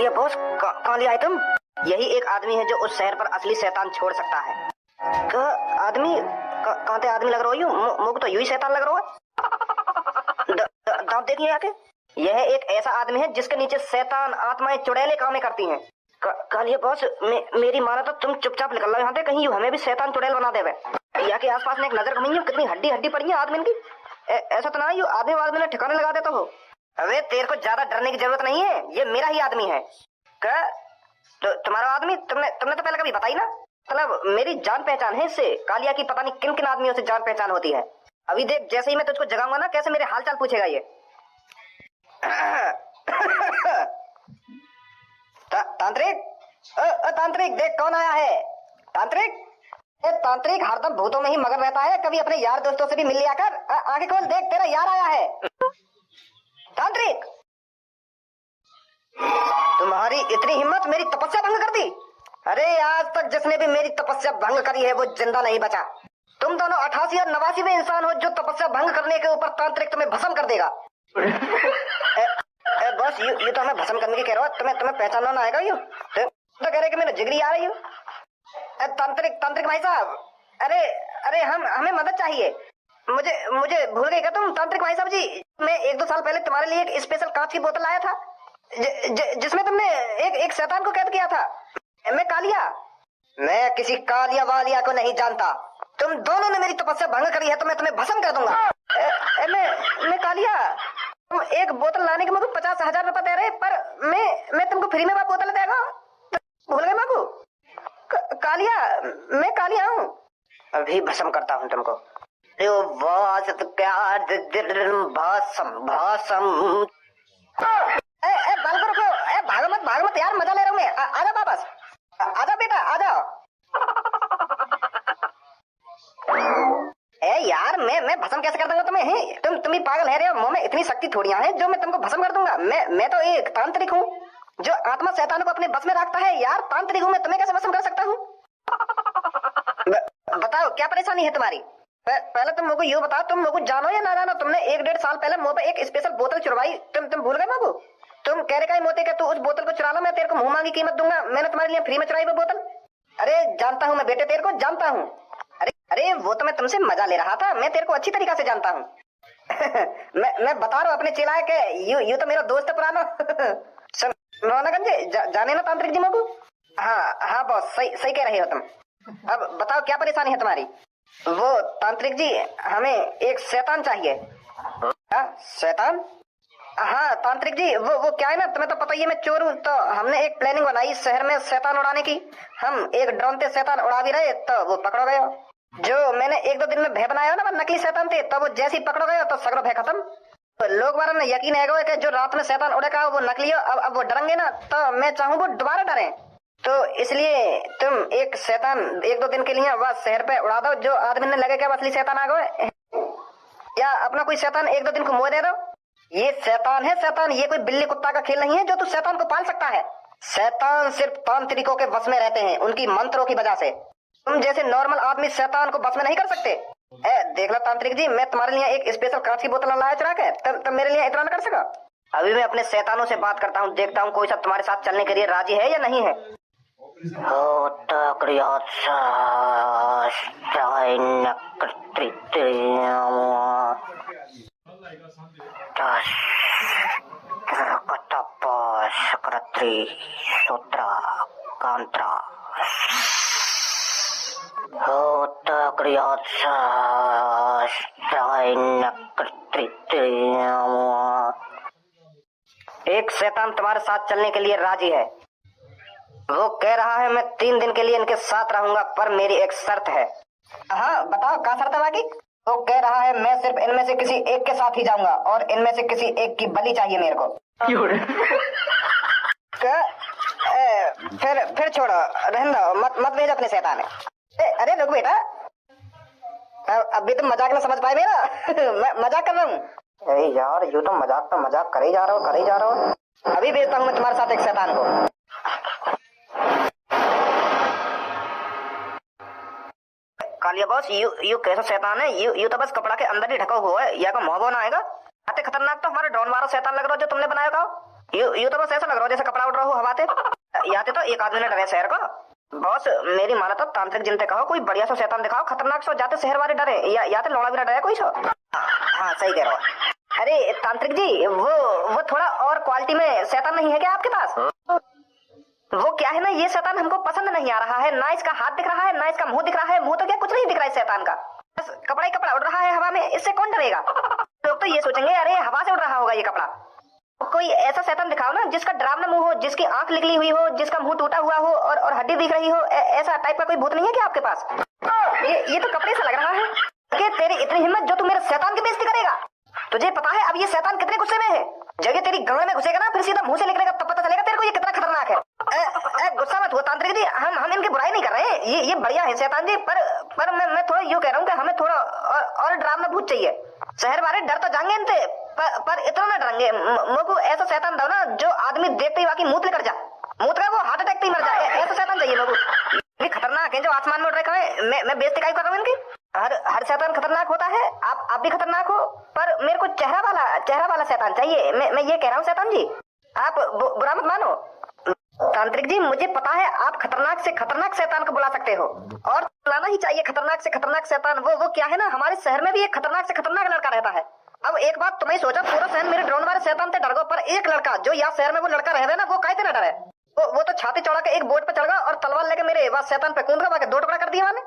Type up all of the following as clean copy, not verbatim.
Kaliya boss, कहाँ ले आए तुम? यही एक आदमी है जो उस शहर पर असली शैतान छोड़ सकता है। आदमी कहाँ थे? आदमी लग रहा हो मुझको तो यूं ही शैतान लग रहा है। दांत देखिए आके। यह एक ऐसा आदमी है जिसके नीचे शैतान आत्माएं चुड़ैले कामें करती हैं। कालिया बॉस, मेरी माना तो तुम चुपचाप निकल लो यहाँ से, कहीं हमें भी शैतान चुड़ैल बना देवे। यहाँ के आसपास में एक नजर घूमी हो, कितनी हड्डी हड्डी पड़ी है आदमी की। ऐसा तो ना यू आदमी ने ठिकाने लगा देता हो। अबे तेरे को ज्यादा डरने की जरूरत नहीं है, ये मेरा ही आदमी है। क्या तो तुम्हारा आदमी? तुमने तो पहले कभी बताई ना। मतलब मेरी जान पहचान है इससे। कालिया की पता नहीं किन किन आदमियों से जान पहचान होती है। अभी देख, जैसे ही मैं तुझको जगाऊंगा ना, कैसे मेरे हाल चाल पूछेगा ये। तांत्रिक, तांत्रिक देख कौन आया है। तांत्रिक, तांत्रिक हरदम भूतों में ही मगन रहता है, कभी अपने यार दोस्तों से भी मिल लिया कर। आंखें खोल, देख तेरा यार आया है। तांत्रिक, तुम्हारी इतनी हिम्मत, मेरी तपस्या भंग कर दी। अरे आज तक जिसने भी मेरी तपस्या भंग करी है वो जिंदा नहीं बचा। तुम दोनों 88 और 89वें इंसान हो जो तपस्या भंग करने के ऊपर तांत्रिक तुम्हें भस्म कर देगा। बस यू तो हमें भस्म करने की कह रहा हो, तुम्हें पहचानना ना आएगा। यू तो कह रहे कि मेरे जिगरी आ रही हो। तांत्रिक भाई साहब, अरे हमें मदद चाहिए। मुझे भूल गए क्या तुम? तांत्रिक भाई साहब जी, मैं 1-2 साल पहले तुम्हारे लिए एक स्पेशल कांच की बोतल लाया था जिसमें तुमने एक शैतान को कैद किया था। मैं कालिया, मैं किसी कालिया वालिया को नहीं जानता। तुम दोनों ने मेरी तपस्या भंग करी है तो मैं तुम्हें भस्म कर दूंगा। मैं कालिया, तुम एक बोतल लाने के मुझे 50,000 रुपए दे रहे, पर मैं तुमको फ्री में बोतल देगा। भूल गए बाबू? कालिया, मैं कालिया हूँ। अभी भस्म करता हूँ तुमको। बाल को रुको, भागो मत यार, मजा ले रहा हूँ मैं। आजा वापस, आजा बेटा आजा। यार मैं भस्म कैसे कर दूंगा तुम्हें? तुम ही पागल है रे हो। मुंह में इतनी शक्ति थोड़ियां है जो मैं तुमको भस्म कर दूंगा। मैं तो एक तांत्रिक हूँ जो आत्मा शैतान को अपने बस में रखता है। यार तांत्रिक हूँ मैं, तुम्हें कैसे भस्म कर सकता हूँ? बताओ क्या परेशानी है तुम्हारी? पहले तुम मुझको ये बताओ, तुम मुझको जानो या ना जानो? तुमने 1-1.5 साल पहले मुंह पे एक स्पेशल बोतल चुरवाई, तुम भूल गए बाबू? तुम कह रहे मोते के तू उस बोतल को चुरा लो, मैं तेरे को मुंह मांगी कीमत दूंगा। मैंने तुम्हारे लिए फ्री में चुराई वो बोतल। अरे जानता हूँ मैं बेटे, तेरे को जानता हूँ। अरे वो तो मैं तुमसे मजा ले रहा था, मैं तेरे को अच्छी तरीका से जानता हूँ। मैं बता रहा हूँ अपने चिल्लाए के, यू तो मेरा दोस्त है पुराना। जाने ना तांत्रिक जी मुझको? हाँ बॉस, सही कह रहे हो तुम। अब बताओ क्या परेशानी है तुम्हारी? वो तांत्रिक जी, हमें एक शैतान चाहिए। शैतान? हाँ तांत्रिक जी, वो क्या है ना, तुम्हें तो पता ही है मैं चोर हूँ, तो हमने एक प्लानिंग बनाई शहर में शैतान उड़ाने की। हम एक ड्रोन से शैतान उड़ा भी रहे तो वो पकड़ो गए। जो मैंने 1-2 दिन में भय बनाया ना, वो नकली शैतान थे, तो वो जैसे ही पकड़ो गए तो सगरो भय खत्म। तो लोग बार ने यकीन है कि जो रात में शैतान उड़ेगा वो नकली हो। अब वो डरेंगे ना, तो मैं चाहूँ वो दोबारा डरे। तो इसलिए तुम एक शैतान 1-2 दिन के लिए वह शहर पे उड़ा दो, जो आदमी ने लगे क्या असली शैतान आ गए, या अपना कोई शैतान 1-2 दिन को मुँह दे दो। ये शैतान है शैतान, ये कोई बिल्ली कुत्ता का खेल नहीं है जो तू शैतान को पाल सकता है। शैतान सिर्फ तांत्रिकों के बस में रहते हैं, उनकी मंत्रों की वजह से। तुम जैसे नॉर्मल आदमी शैतान को बस में नहीं कर सकते। देख लो तांत्रिक जी, मैं तुम्हारे लिए एक स्पेशल कांच की बोतल लाया चुरा के, तब मेरे लिए इतना न कर सका। अभी मैं अपने शैतानों से बात करता हूँ, देखता हूँ कोई सब तुम्हारे साथ चलने के लिए राजी है या नहीं है। एक शैतान तुम्हारे साथ चलने के लिए राजी है। वो कह रहा है मैं 3 दिन के लिए इनके साथ रहूंगा, पर मेरी एक शर्त है। हाँ बताओ क्या शर्त है बाकी? वो कह रहा है मैं सिर्फ इनमें से किसी एक के साथ ही जाऊंगा, और इनमें से किसी एक की बलि चाहिए मेरे को। फिर छोड़ो, रहने दो, मत भेजो अपने शैतान। अरे रुक बेटा, अभी तुम मजाक ना समझ पाए मेरा। मैं मजाक कर रहा हूँ। अरे यार यू तो मजाक करे ही जा रहा हो। अभी भेजता हूँ मैं तुम्हारे साथ एक शैतान को। कालिया बॉस, यू कैसा शैतान है? यू तो बस कपड़ा के अंदर ही ढका हुआ है, या का मुंह ना आएगा। आते खतरनाक तो हमारे ड्रोन वाला शैतान लग रहा है जो तुमने बनाया था। यू तो बस ऐसा लग रहा है जैसे कपड़ा उड़ रहा हो हवा से। याते तो एक आदमी ने डरे शहर को। बॉस मेरी माना तो तांत्रिक जिनते कहो कोई बढ़िया सा शैतान दिखाओ खतरनाक सो, जाते शहर वाले डरे या तो लौड़ा भी डरे कोई सो। हाँ सही कह रहा हो। अरे तांत्रिक जी वो थोड़ा और क्वालिटी में शैतान नहीं है क्या आपके पास? वो क्या है ना, ये शैतान हमको पसंद नहीं आ रहा है, ना इसका हाथ दिख रहा है ना इसका मुंह दिख रहा है। मुंह तो क्या कुछ नहीं दिख रहा है शैतान का, बस कपड़ा ही कपड़ा उड़ रहा है हवा में। इससे कौन डरेगा? लोग तो ये सोचेंगे अरे हवा से उड़ रहा होगा ये कपड़ा। कोई ऐसा शैतान दिखाओ ना जिसका डरावना मुंह हो, जिसकी आंख निकली हुई हो, जिसका मुंह टूटा हुआ हो और हड्डी दिख रही हो। ऐसा टाइप का कोई भूत नहीं है क्या आपके पास? ये तो कपड़े से लग रहा है कि तेरी इतनी हिम्मत जो तू मेरे शैतान की बेइज्जती करेगा। तुझे पता है अब ये शैतान कितने गुस्से में है? जब ये तेरी गांड में घुसेगा ना फिर सीधा मुंह से निकलेगा तब पता चलेगा तेरे को ये कितना खतरनाक है। गुस्सा मत हो तांत्रिक जी, हम इनकी बुराई नहीं कर रहे हैं, ये बढ़िया है शैतान जी। पर मैं थोड़ा यूँ कह रहा हूँ कि हमें थोड़ा और डरावना भूत चाहिए। शहर वाले डर तो जाएंगे इनसे पर इतना ना डरेंगे। मुझको ऐसा शैतान दो ना जो आदमी देखते ही वाकई मूत लेकर जा, मूत का वो हार्ट अटैक ही मर जाए। ऐसा शैतान चाहिए मुझको। ये खतरनाक है जो आसमान में उड़ रखे हैं। मैं बेइज्जती काहे कर रहा हूँ इनकी? हर शैतान खतरनाक होता है, आप भी खतरनाक हो, पर मेरे को चेहरा वाला शैतान चाहिए। मैं ये कह रहा हूँ शैतान जी आप बुरा मत मानो। तांत्रिक जी मुझे पता है आप खतरनाक से खतरनाक शैतान को बुला सकते हो और बुलाना ही चाहिए खतरनाक से खतरनाक शैतान। वो क्या है ना, हमारे शहर में भी एक खतरनाक से खतरनाक लड़का रहता है। अब एक बात तुम्हें सोचा, पूरा शहर मेरे ड्रोन वाले शैतान से डर गो, पर एक लड़का जो यहाँ शहर में वो लड़का रहे ना वो काहे ना डरे। वो तो छाती चढ़ा के एक बोट पे चढ़ गया और तलवार लेके मेरे बस शैतान पे कूद गया, 2 टुकड़ा कर दिया मैंने।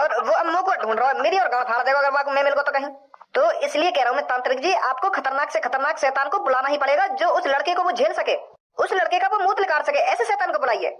और वो अब मुंह को ढूंढ रहा है मेरी और गाँव फाड़ देगा अगर मैं मिल को तो कहीं। तो इसलिए कह रहा हूँ मैं तांत्रिक जी आपको खतरनाक से खतरनाक शैतान को बुलाना ही पड़ेगा जो उस लड़के को वो झेल सके, उस लड़के का वो मुंह निकाल सके। ऐसे शैतान को बुलाइए।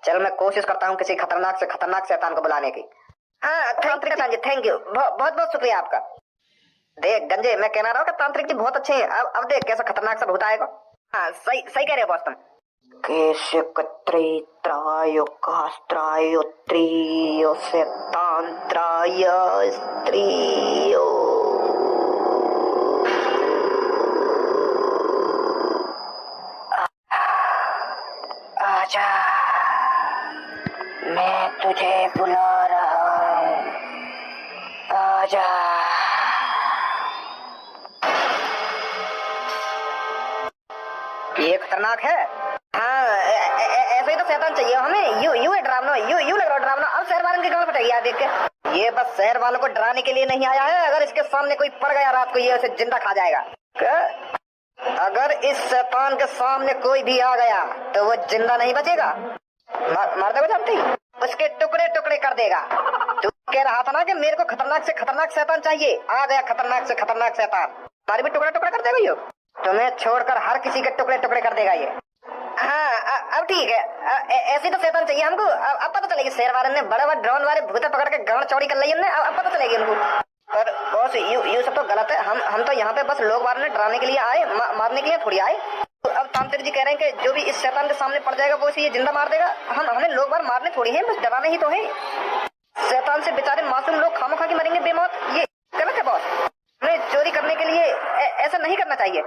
चल मैं कोशिश करता हूँ किसी खतरनाक से खतरनाक शैतान को बुलाने की। हाँ थैंक यू, बहुत बहुत शुक्रिया आपका। देख गंजे मैं कहना रहा हूँ कि तांत्रिक जी बहुत अच्छे हैं। अब देख कैसा खतरनाक सा भूत आएगा। हाँ सही कह रहे हो बॉस तुम। केशकत्रैत्रायुकास्त्रायुत्रियो शैतान्त्राय स्त्रियो। आजा मैं तुझे बुला रहा हूँ, आजा। ये खतरनाक है। हाँ ऐसे ही तो शैतान चाहिए हमें। यू है डरावना, यू लग रहा डरावना। अब शहर वालों की गांव फटेगी यार देख के। ये बस शहर वालों को डराने के लिए नहीं आया है। अगर इसके सामने कोई पड़ गया रात को ये उसे जिंदा खा जाएगा। अगर इस शैतान के सामने कोई भी आ गया तो वो जिंदा नहीं बचेगा, मार देगा जानती, उसके टुकड़े टुकड़े कर देगा। तू कह रहा था ना कि मेरे को खतरनाक से खतरनाक शैतान चाहिए, आ गया खतरनाक से खतरनाक शैतान। तारी भी टुकड़े टुकड़े कर देगा ये, तुम्हें छोड़कर हर किसी के टुकड़े टुकड़े कर देगा ये। हाँ अब ठीक है, ऐसी तो शैतान चाहिए हमको। अब पता चलेगी शहर वाले ने बड़े बड़े ड्रोन वाले भूते पकड़ के गांड चौड़ी कर ली हमने। अब पता चलेगी उनको। पर बॉस यू सब तो गलत है। हम तो यहाँ पे बस लोग मारने डराने के लिए आए, मारने के लिए थोड़ी आए। तो अब तांत्रिक जी कह रहे हैं कि जो भी इस शैतान के सामने पड़ जाएगा वो इसे ये जिंदा मार देगा। हमें लोग बार मारने थोड़ी है, बस डराने ही तो है। शैतान से बेचारे मासूम लोग खामोखा की मरेंगे बेमौत, ये गलत है बॉस। हमें चोरी करने के लिए ऐसा नहीं करना चाहिए।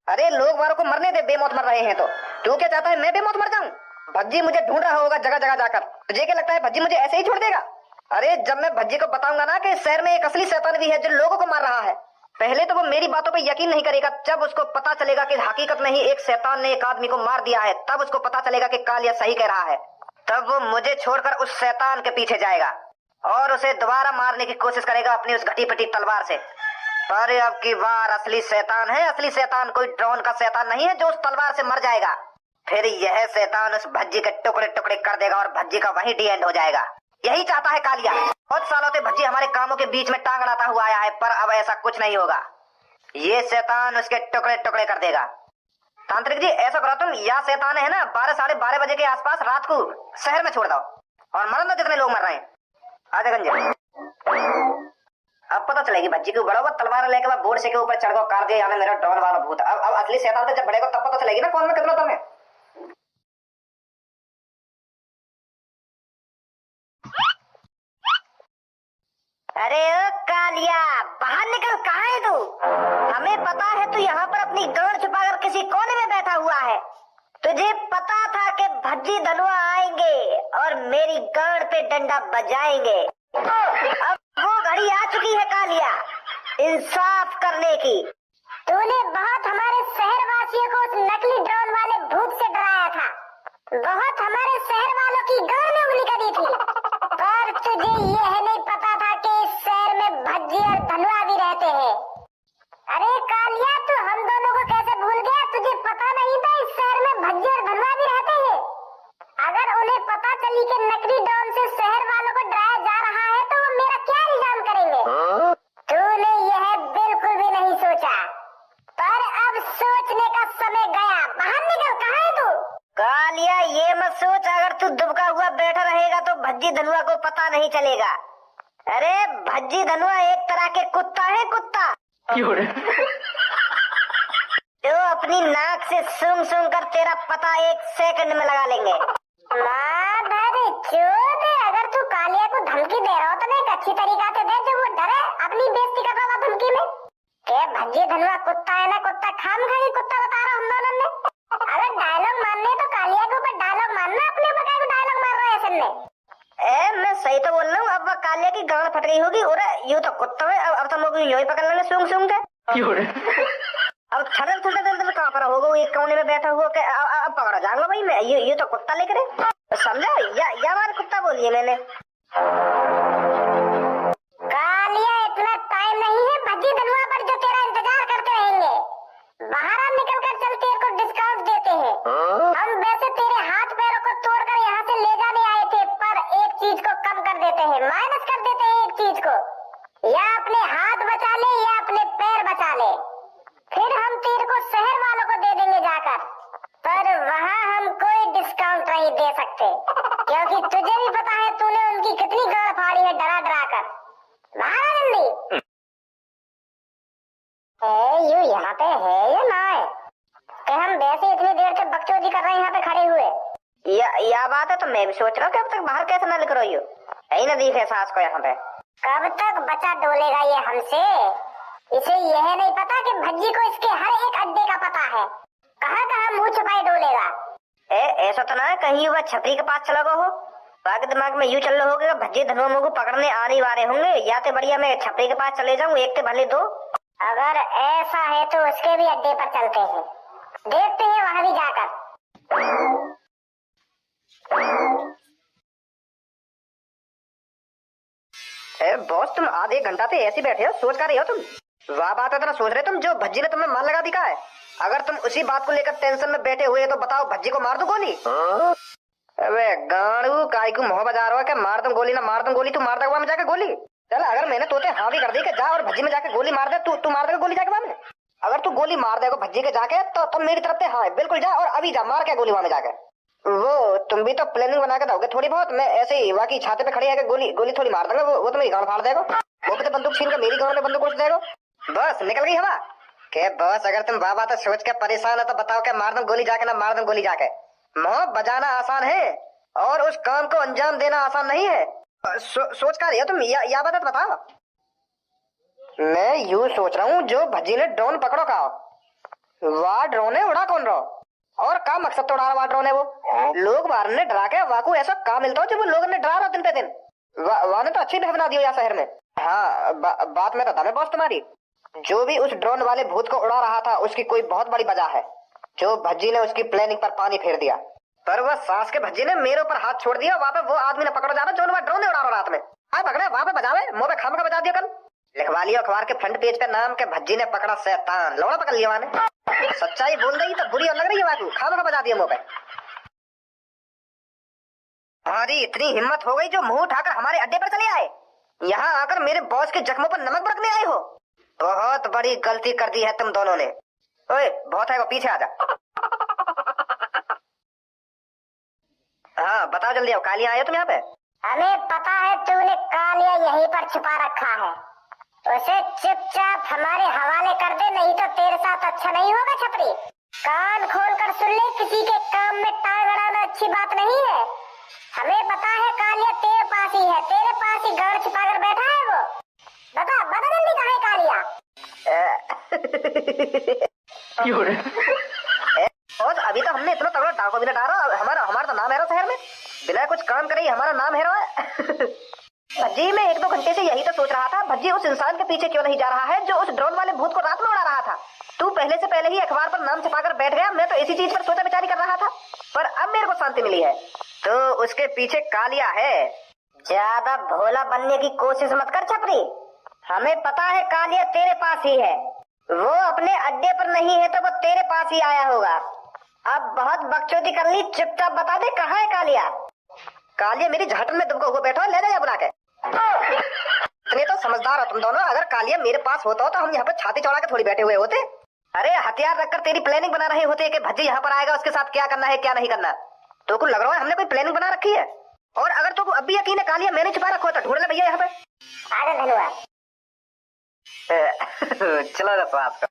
अरे लोग वालों को मरने दे, बेमौत मर रहे हैं तो तू क्या चाहता है मैं बेमौत मर जाऊं? भज्जी मुझे ढूंढ रहा होगा जगह जगह जाकर। तुझे क्या लगता है भज्जी मुझे ऐसे ही छोड़ देगा? अरे जब मैं भज्जी को बताऊंगा ना कि शहर में एक असली शैतान भी है जो लोगों को मार रहा है, पहले तो वो मेरी बातों पे यकीन नहीं करेगा। जब उसको पता चलेगा कि हकीकत में ही एक शैतान ने एक आदमी को मार दिया है, तब उसको पता चलेगा कि कालिया सही कह रहा है। तब वो मुझे छोड़कर उस शैतान के पीछे जाएगा और उसे दोबारा मारने की कोशिश करेगा अपनी उस घटी पिटी तलवार से। पर अब की बार असली शैतान है, असली शैतान कोई ड्रोन का शैतान नहीं है जो उस तलवार से मर जाएगा। फिर यह शैतान उस भज्जी के टुकड़े टुकड़े कर देगा और भज्जी का वही डी एंड हो जाएगा। यही चाहता है कालिया। बहुत सालों से भज्जी हमारे कामों के बीच में टांग अड़ाता हुआ आया है, पर अब ऐसा कुछ नहीं होगा। ये शैतान उसके टुकड़े टुकड़े कर देगा। तांत्रिक जी ऐसा करो तुम, या शैतान है ना 12 साढ़े 12 बजे के आसपास रात को शहर में छोड़ दो और मरन दो जितने लोग मर रहे हैं। आजा गंजे अब पता चलेगी भज्जी की बड़ा तलवार लेके बाद बोर्ड से के ऊपर चढ़ गो कार दिया यानी मेरा ड्रोन वाला भूत। अब असली शैतान से जब बढ़ेगा तब पता चलेगी ना कौन में कितना दम है। अरे ओ कालिया बाहर निकल, कहाँ है तू? हमें पता है तू यहाँ पर अपनी गांड छुपाकर किसी कोने में बैठा हुआ है। तुझे पता था कि भज्जी धनुआ आएंगे और मेरी गांड पे डंडा बजाएंगे। अब वो घड़ी आ चुकी है कालिया इंसाफ करने की। तूने बहुत हमारे शहर वासियों को उस नकली ड्रोन वाले भूत से डराया था, बहुत हमारे शहर वालों की गांड में उंगली करी थी, पर तुझे यह नहीं पता था कि इस शहर में भज्जी और धनुआ भी रहते हैं। अरे कालिया, तू हम दोनों को कैसे भूल गया? तुझे पता नहीं था इस शहर में भज्जी और धनुआ भी रहते हैं? अगर उन्हें पता चली कि नकली ड्रोन से शहर वालों को डराया जा रहा है तो वो मेरा क्या इल्जाम करेंगे? तूने यह बिल्कुल भी नहीं सोचा, पर अब सोचने का समय गया। बाहर निकल, कहाँ है तू? कालिया, ये मत सोच, अगर तू दुबका हुआ बैठा रहेगा तो भज्जी धनुआ को पता नहीं चलेगा। अरे भज्जी धनुआ एक तरह के कुत्ता है, कुत्ता जो अपनी नाक से सूंघ सूंघ कर तेरा पता 1 सेकंड में लगा लेंगे। चोद, अगर तू कालिया को धमकी दे रहा हो तो एक अच्छी तरीका से दे जो वो डरे, अपनी बेइज्जती कर रहा धमकी में। के भज्जी धनुआ कुत्ता है ना कुत्ता, खाम खाई कुत्ता बता रहा हम दोनों ने। अगर डायलॉग मारने तो कालिया के ऊपर डायलॉग मारना, अपने ऊपर क्या डायलॉग मार रहा है सुनने? मैं सही तो बोल रहा हूँ। अब वह कालिया की गांड फट गई होगी। और यूं तो कुत्ता है, अब तो लोग यूं ही पकड़ लेंगे सूंघ सूंघ के। अब थड़े कहाँ पर होगा, एक कोने में बैठा हुआ के अब पकड़ा जाऊंगा भाई मैं। ये तो कुत्ता लेकर समझा, या हमारा कुत्ता बोलिए मैंने। कालिया, इतना टाइम नहीं है भज्जी धनुआ पर जो तेरा इंतजार करते रहेंगे। बाहर आ, निकल कर चल, तेरे को डिस्काउंट देते हैं। हम वैसे तेरे हाथ पैरों को तोड़कर यहाँ से ले जाने आए थे, पर एक चीज को कम कर देते हैं, माइनस कर देते हैं एक चीज को। या अपने हाथ बचा ले या अपने पैर बचा ले, फिर हम तेरे को शहर वालों को दे देंगे जाकर, पर वहाँ हम कोई डिस्काउंट नहीं दे सकते, क्योंकि तुझे भी पता है तूने उनकी कितनी गांड फाड़ी है डरा डरा कर। बाहर आ जल्दी। यू यहाँ पे है या ना है कि हम वैसे इतनी देर से बकचोदी कर रहे हैं यहाँ पे खड़े हुए? या बात है तो मैं भी सोच रहा हूँ कि अब तक बाहर कैसे ना निकल रही हो। यही ना दिखे सास को यहाँ पे। कब तक बचा डोलेगा ये हमसे? इसे यह नहीं पता कि भज्जी को इसके हर एक अड्डे का पता है, कहाँ कहाँ मुंह छुपाए डोलेगा। ऐसा तो ना है कहीं वह छपरी के पास चला गया हो? बाकी दिमाग में यूं चल रहा होगा भज्जी धनुआ को पकड़ने आने वाले होंगे, या तो बढ़िया मैं छपरी के पास चले जाऊं, एक तो भले दो। अगर ऐसा है तो उसके भी अड्डे पर चलते हैं, देखते हैं वहां भी जाकर। बॉस, तुम आधे एक घंटा से ऐसे बैठे हो, सोच कर रहे हो तुम? वाह बात है, तो सोच रहे तुम जो भज्जी ने तुम्हें मार लगा दिखा है। अगर तुम उसी बात को लेकर टेंशन में बैठे हुए तो बताओ भज्जी को मार दो गोली? अबे गाड़ू, काय को मोह बजा रहा है? क्या मार दूं गोली ना मार दूं गोली? तू मार देगा में जाके गोली? चल, अगर मैंने तोते हाँ भी कर दी कि जा और भज्जी में जाके गोली मार दे, तू मार देगा गोली जाके वहां में? अगर तू गोली मार देगा भज्जी के जाके तो मेरी तरफ से हाँ बिल्कुल जा, और अभी जा मार के गोली वहां में जाके। वो तुम भी तो प्लानिंग बना के दोगे थोड़ी बहुत, मैं ऐसे ही बाकी छाते पे खड़ी है गोली थोड़ी मार दूंगा, वो तो मेरी गांड फाड़ देगा। वो भी तो बंदूक छीन कर मेरी गांड में बंदूक घुस देगा। बस निकल गई हवा के? बस अगर तुम बाबा तो सोच के परेशान हो तो बताओ क्या मार दूं गोली जाके ना मार दूं गोली जाके? मोह बजाना आसान है और उस काम को अंजाम देना आसान नहीं है। सोच कर रही हो तुम? या बात बताओ। मैं यूं सोच रहा हूँ जो भज्जी ने ड्रोन पकड़ो का, वाह ड्रोन है उड़ा कौन रहो और का मकसद तो उड़ा रहा ड्रोन है? वो लोग बाहर ने डरा के वाकू ऐसा काम मिलता हो जब वो लोगों ने डरा रहा दिन पे दिन। वाह ने तो अच्छी बना दी हो यहाँ शहर में। हाँ बात में तो था बॉस तुम्हारी, जो भी उस ड्रोन वाले भूत को उड़ा रहा था उसकी कोई बहुत बड़ी वजह है, जो भज्जी ने उसकी प्लानिंग पर पानी फेर दिया। पर वह सास के भज्जी ने मेरे ऊपर हाथ छोड़ दिया, वहाँ पे वो आदमी ने पकड़ो जा रहा जो ड्रोन ने उड़ा रहा रात में। हाँ पकड़े वहाँ पे बजावे, मुंह पे खाम का बजा दिया। कल लिखवा लिया अखबार के फ्रंट पेज पे नाम के भज्जी ने पकड़ा शैतान, लौड़ा पकड़ लिया वहां ने। सच्चाई बोल रही तो बुरी लग रही है, वाकू खाम का बजा दिया मुंह पे। हमारी इतनी हिम्मत हो गई जो मुंह उठाकर हमारे अड्डे पर चले आए, यहाँ आकर मेरे बॉस के जख्मों पर नमक बरसने आए हो। बहुत बड़ी गलती कर दी है तुम दोनों ने। ओए बहुत है वो, पीछे आ जा। हाँ बताओ जल्दी आओ, कालिया आए तुम यहाँ पे? हमें पता है तूने कालिया यहीं पर छुपा रखा है, उसे चुपचाप हमारे हवाले कर दे, नहीं तो तेरे साथ अच्छा नहीं होगा। छपरी कान खोल कर सुन ले, किसी के काम में टांग अड़ाना अच्छी बात नहीं है। हमें पता है कालिया तेरे पास ही है, तेरे पास ही गाड़ छुपा कर बैठा है वो। बता जल्दी कहाँ है कालिया? अभी तो हमने इतना तगड़ा डाको भी ना डाला, हमारा तो नाम है शहर में, बिना कुछ काम करे हमारा नाम है। भज्जी मैं 1-2 घंटे से यही तो सोच रहा था, भज्जी उस इंसान के पीछे क्यों नहीं जा रहा है जो उस ड्रोन वाले भूत को रात में उड़ा रहा था। तू पहले से पहले ही अखबार पर नाम छपाकर बैठ गया। मैं तो इसी चीज पर सोचा विचारी कर रहा था, पर अब मेरे को शांति मिली है। तो उसके पीछे कालिया है। ज्यादा भोला बनने की कोशिश मत कर छपरी। हमें पता है कालिया तेरे पास ही है। वो अपने अड्डे पर नहीं है तो वो तेरे पास ही आया होगा। अब बहुत बकचोदी कर ली, चुपचाप बता दे कहाँ है कालिया। कालिया मेरी झाटन में दुबका हुआ बैठा है, ले जा बुला के। इतने तो समझदार हो तुम दोनों। अगर कालिया मेरे पास होता हो तो हम यहाँ पर छाती चौड़ा के थोड़ी बैठे हुए होते। अरे हथियार रखकर तेरी प्लानिंग बना रहे होते कि भज्जी यहाँ पर आएगा, उसके साथ क्या करना है क्या नहीं करना। तो को लग रहा है हमने कोई प्लानिंग बना रखी है। और अगर तो अब भी यकीन है कालिया मैंने छुपा रखा तो ढूंढ ले भैया यहाँ पे। आजा धनुआ। चलो आपका